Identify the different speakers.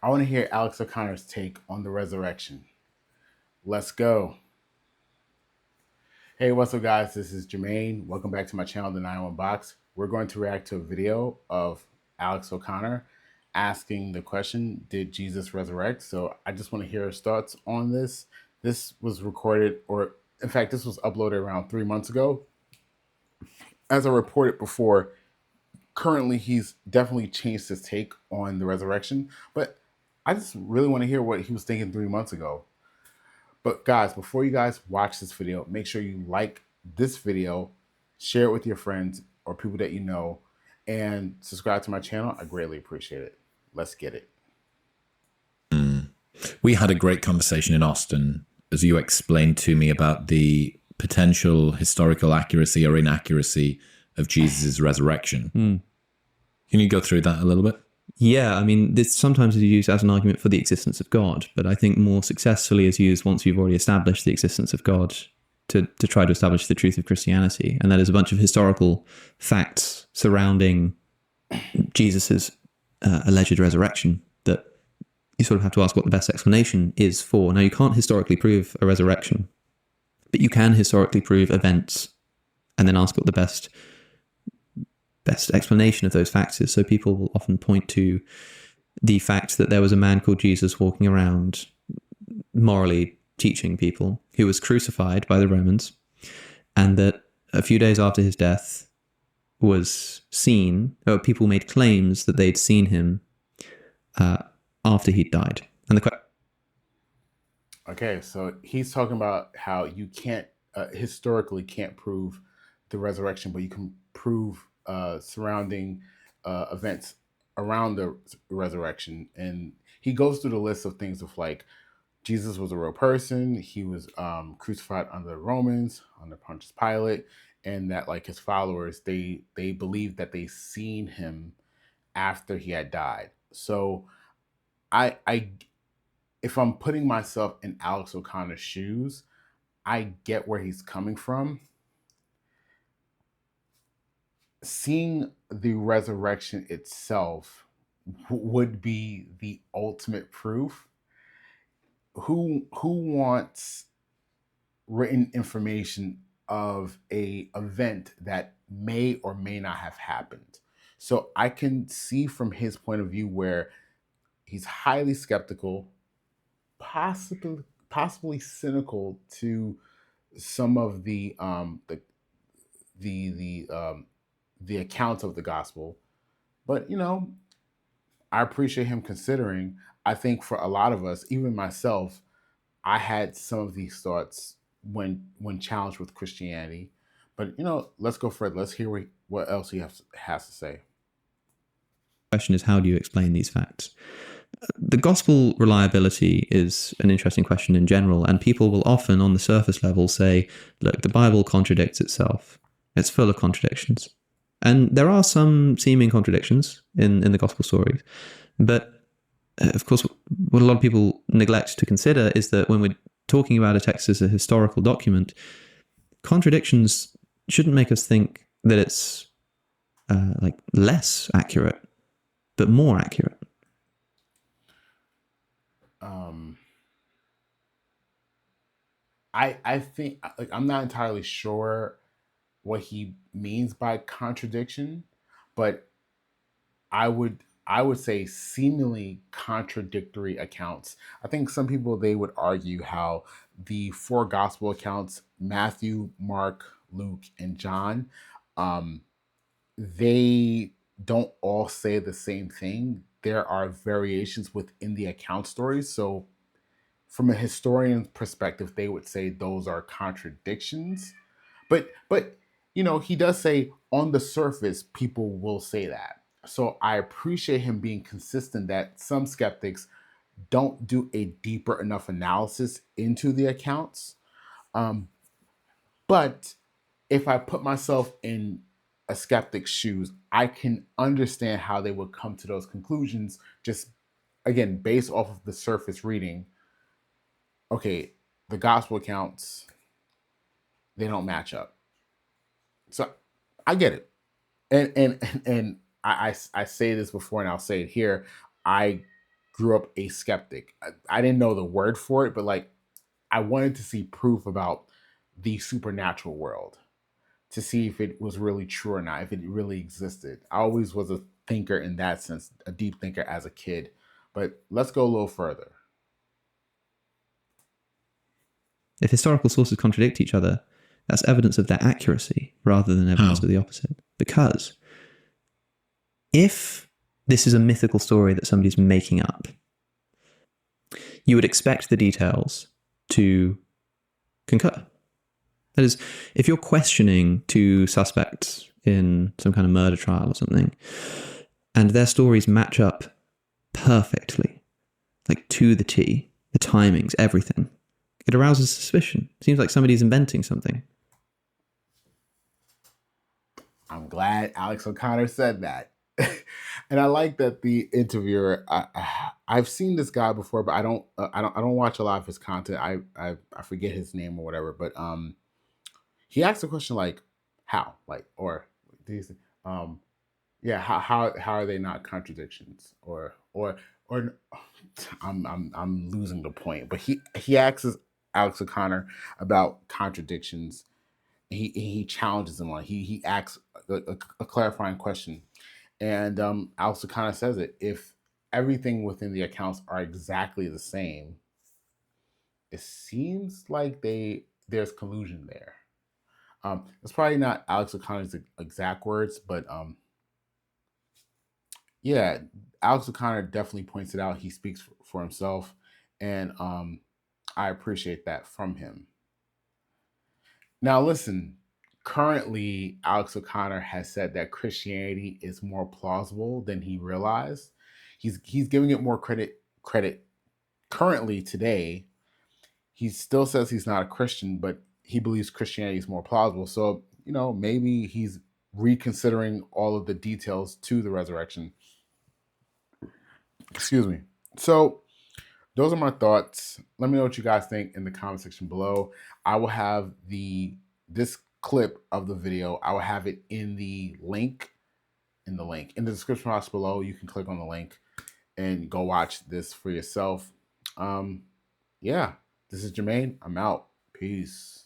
Speaker 1: I want to hear Alex O'Connor's take on the resurrection. Let's go. Hey, what's up, guys? This is Jermaine. Welcome back to my channel, The 901 Box. We're going to react to a video of Alex O'Connor asking the question, did Jesus resurrect? So I just want to hear his thoughts on this. This was recorded, or in fact, this was uploaded around 3 months ago. As I reported before, currently he's definitely changed his take on the resurrection, but I just really want to hear what he was thinking 3 months ago. But guys, before you guys watch this video, make sure you like this video, share it with your friends or people that you know, and subscribe to my channel. I greatly appreciate it. Let's get it.
Speaker 2: We had a great conversation in Austin as you explained to me about the potential historical accuracy or inaccuracy of Jesus' resurrection. Can you go through that a little bit?
Speaker 3: Yeah, I mean, this sometimes is used as an argument for the existence of God, but I think more successfully is used once you've already established the existence of God to try to establish the truth of Christianity. And that is a bunch of historical facts surrounding Jesus's alleged resurrection that you sort of have to ask what the best explanation is for. Now, you can't historically prove a resurrection, but you can historically prove events and then ask what the best explanation of those facts is. So people will often point to the fact that there was a man called Jesus walking around morally teaching people, who was crucified by the Romans, and that a few days after his death was seen, or people made claims that they'd seen him after he'd died. And
Speaker 1: Okay, so he's talking about how you can't historically can't prove the resurrection, but you can prove surrounding events around the resurrection. And he goes through the list of things of like Jesus was a real person. He was crucified under the Romans, under Pontius Pilate, and that like his followers, they believed that they seen him after he had died. So I if I'm putting myself in Alex O'Connor's shoes, I get where he's coming from. Seeing the resurrection itself would be the ultimate proof. Who wants written information of a event that may or may not have happened? So I can see from his point of view where he's highly skeptical, possibly cynical to some of the accounts of the gospel. But you know, I appreciate him considering. I think for a lot of us, even myself, I had some of these thoughts when challenged with Christianity. But you know, let's go further. Let's hear what else he has to say.
Speaker 3: The question is, how do you explain these facts? The gospel reliability is an interesting question in general, and people will often, on the surface level, say, look, the Bible contradicts itself. It's full of contradictions. And there are some seeming contradictions in the gospel stories. But, of course, what a lot of people neglect to consider is that when we're talking about a text as a historical document, contradictions shouldn't make us think that it's like less accurate, but more accurate.
Speaker 1: I think, like, I'm not entirely sure what he means by contradiction, but I would say seemingly contradictory accounts. I think some people, they would argue how the four gospel accounts, Matthew, Mark, Luke, and John, they don't all say the same thing. There are variations within the account stories. So from a historian's perspective, they would say those are contradictions. But you know, he does say on the surface, people will say that. So I appreciate him being consistent that some skeptics don't do a deeper enough analysis into the accounts. But if I put myself in a skeptic's shoes, I can understand how they would come to those conclusions, just again, based off of the surface reading. Okay, the gospel accounts, they don't match up. So I get it. And I say this before and I'll say it here. I grew up a skeptic. I didn't know the word for it, but like I wanted to see proof about the supernatural world to see if it was really true or not, if it really existed. I always was a thinker in that sense, a deep thinker as a kid. But let's go a little further.
Speaker 3: If historical sources contradict each other, that's evidence of their accuracy rather than evidence
Speaker 2: How?
Speaker 3: of the opposite. Because if this is a mythical story that somebody's making up, you would expect the details to concur. That is, if you're questioning two suspects in some kind of murder trial or something, and their stories match up perfectly, like to the T, the timings, everything, it arouses suspicion. It seems like somebody's inventing something.
Speaker 1: I'm glad Alex O'Connor said that. And I like that the interviewer. I've seen this guy before, but I don't watch a lot of his content. I forget his name or whatever. But he asked a question like, "How?" Like, or these, yeah, how are they not contradictions? Or I'm losing the point. But he asks Alex O'Connor about contradictions. He challenges him on. He asks a clarifying question. And Alex kind of says it. If everything within the accounts are exactly the same, it seems like there's collusion there. It's probably not Alex O'Connor's exact words, but yeah, Alex O'Connor definitely points it out. He speaks for himself, and I appreciate that from him. Now, listen. Currently, Alex O'Connor has said that Christianity is more plausible than he realized. He's giving it more credit currently today. He still says he's not a Christian, but he believes Christianity is more plausible. So, maybe he's reconsidering all of the details to the resurrection. Excuse me. So, those are my thoughts. Let me know what you guys think in the comment section below. I will have this clip of the video. I will have it in the description box below. You can click on the link and go watch this for yourself. Yeah, this is Jermaine. I'm out. Peace.